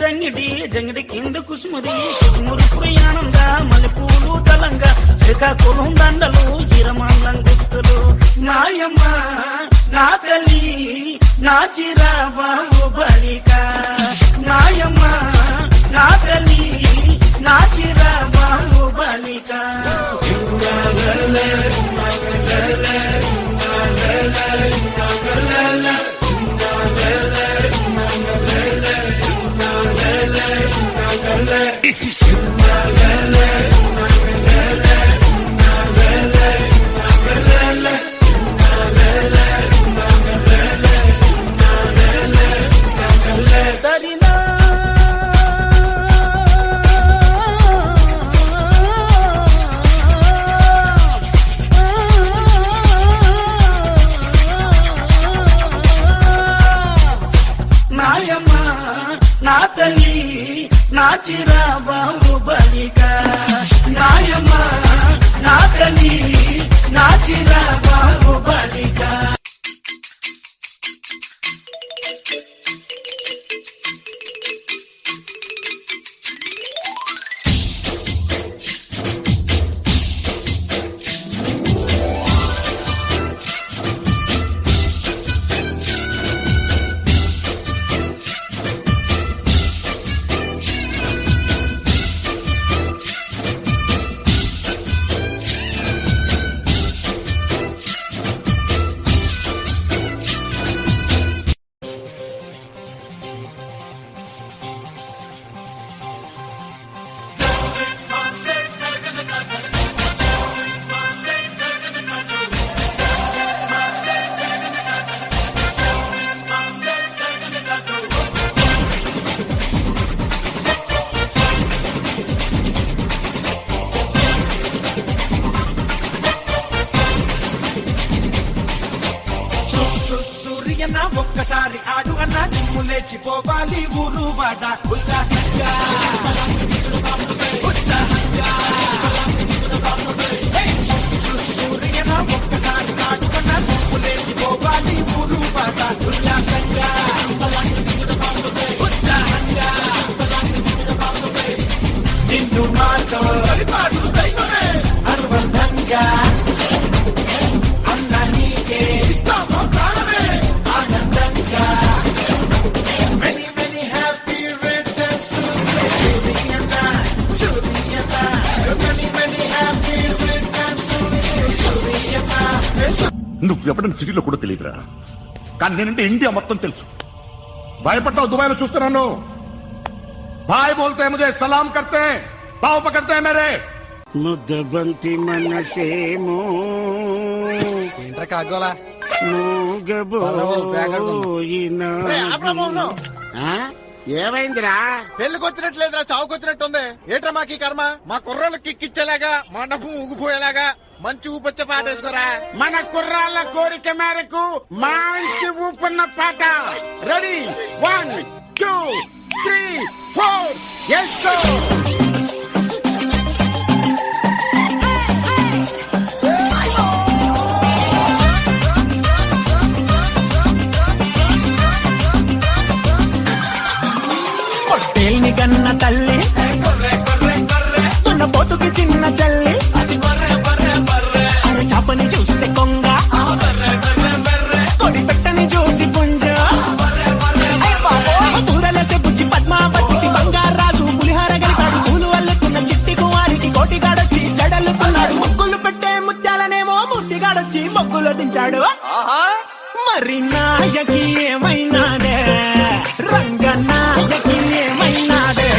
జంగిడి జంగిడి కింద కుసుమురి కుసుమురి ప్రయాణంగా మల్లెపూలు తలంగా శ్రీకాకుళం దండలు ఇరమంగళం గుర్తులు నాయమ్మ నా తల్లి నా చిరాబాబు బలిక నాయమ్మ నా తల్లి నా చిరాబాబు బలిక నా తల్లి నా చిరాబాబు బలిక నాయమ్మ నా తల్లి నా చిరాబాబు బలిక సూర్యన ఒక్కసారి ఆడు అన్న నిమ్ము లేచిపోవాలి ఊరు వాడ ఉల్లాసంగా సూర్యన ఒక్కసారి ఆడు అన్న నిమ్ము లేచిపోవాలి ఊరు వాడ ఉల్లాసంగా నిన్ను మాతో పరిపాటు దైవమే అనుబంధంగా నువ్వు ఎప్పుడైనా సిటీలో కూడా తెలియదురా, కానీ నేనంటే ఇండియా మొత్తం తెలుసు. భయపడ్డావు దుబాయ్లో చూస్తున్నాను. భాయ్ బోల్తే ముझे సలాం కర్తే పావు పకడ్తే మేరే ముద్దబంతి మనసేమో కాగోలా ఏమైందిరా? పెళ్లికొచ్చినట్లేదురా, చావుకొచ్చినట్టుంది. ఏట్రా మాకు ఈ కర్మ? మా కుర్రోళ్ళు కిక్కిచ్చేలాగా మండపం ఊగిపోయేలాగా మంచి ఊపొచ్చే పాట వేసుకోరా. మన కుర్రాళ్ళ కోరిక మేరకు మంచి ఊపున్న పాట రెడీ 1 2 3 4 వేసుకో. పొట్టేల్ని కన్న తల్లి తున్న పొతుకు చిన్న చల్లి అరే చాపని చూస్తే కొంగ కొడి పెట్టని చూసి పుంజ పూరలసే బుజ్జి పద్మావతికి బంగారాజు పులిహార గలిపాడు పూలు అల్లుకున్న చిట్టి కుమారికి కోటిగాడొచ్చి జడల్లుకున్నాడు. ముగ్గులు పెట్టే ముత్యాలనేమో మూర్తిగాడొచ్చి మొగ్గులు దించాడు. మరి నాయకి ఏమైనాదే రంగనాయకి ఏమైనాదే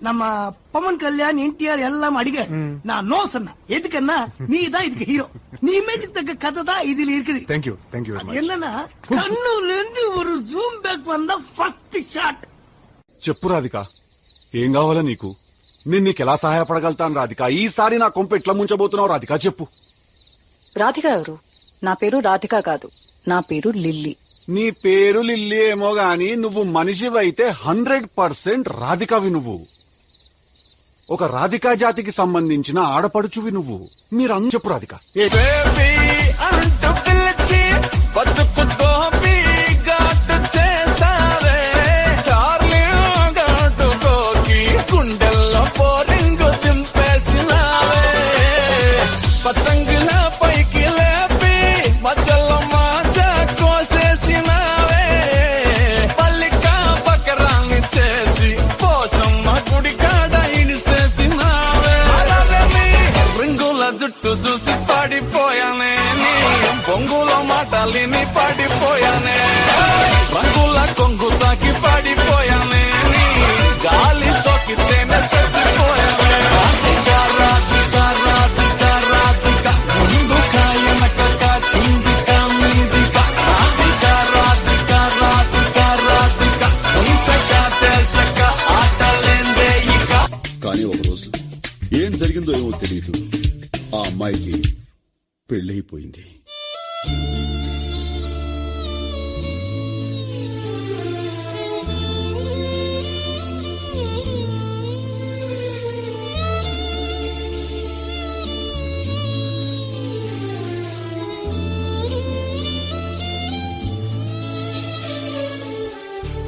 நம்ம பவன் கல்யாண் என்டிஆர் எல்லாம் அடிக்க நான் நோ சொன்னேன். எதுக்குன்னா நீ தான் இதுக்கு ஹீரோ. நீ இமேஜ் தக்க கதை தான் இதுல இருக்குது. Thank you very much. என்னன்னா கண்ணூர்ல இருந்து ஒரு ஜூம் பேக் வந்தா ఫస్ట్ షాట్. చెప్పు రాధిక, ఏం కావాలా నీకు? నేను నీకెలా సహాయపడగలుగుతాను రాధిక? ఈసారి నా కొంప ఎట్లా ముంచబోతున్నావు రాధిక చెప్పు. రాధిక ఎవరు? నా పేరు రాధిక కాదు, నా పేరు లిల్లీ. నీ పేరు లిల్లీ ఏమో గాని నువ్వు మనిషివైతే 100% రాధికవి నువ్వు. ఒక రాధికా జాతికి సంబంధించిన ఆడపడుచువి నువ్వు. మీరందరూ చెప్పు రాధిక. గుండెల్లో పోరింగు దింపేసినావే, పతంగుల పైకి లేపి మధ్యలో మాజా కోసేసినావే, పల్లికా బకరాన్ని చేసి పోసమ్మ గుడి కాడ ఇడిసేసినావే. రింగుల జుట్టు చూసి పడిపోయానే, నీ బొంగుల మాటలిని పడిపోయానే, రంగుల కొంగు తాకి పడిపోయానే, నీ గాలి సోకితేనే చచ్చిపోయానే. రాధిక రాధిక రాధిక రాధిక, ముందు కాయనక కిందిక మీదిక, రాధిక రాధిక రాధిక రాధిక, ఉంచక తెల్చక ఆటలేందే ఇక. కానీ ఒకరోజు ఏం జరిగిందో ఏమో తెలియదు, ఆ అమ్మాయికి పెళ్ళైపోయింది.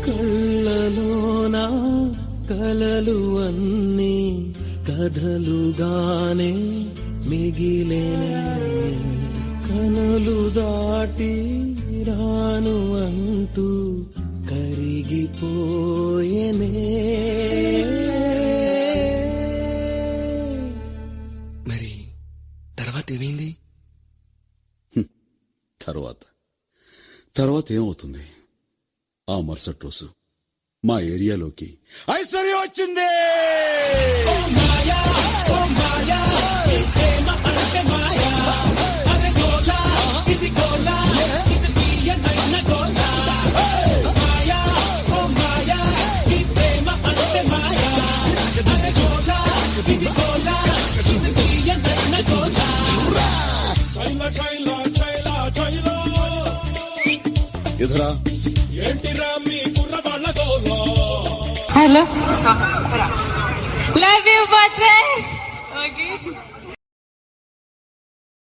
కళ్ళలోన కలలు అన్నీ కథలుగానే మిగిలేనే, కనులు దాటి రాను అంటూ కరిగిపోయేనే. మరి తర్వాత ఏమైంది? తర్వాత ఏమవుతుంది? ఆ మరుసటి రోజు మా ఏరియాలోకి ఐశ్వర్య వచ్చింది. ఎదురా Hello. Love you, Bachchan. Okay.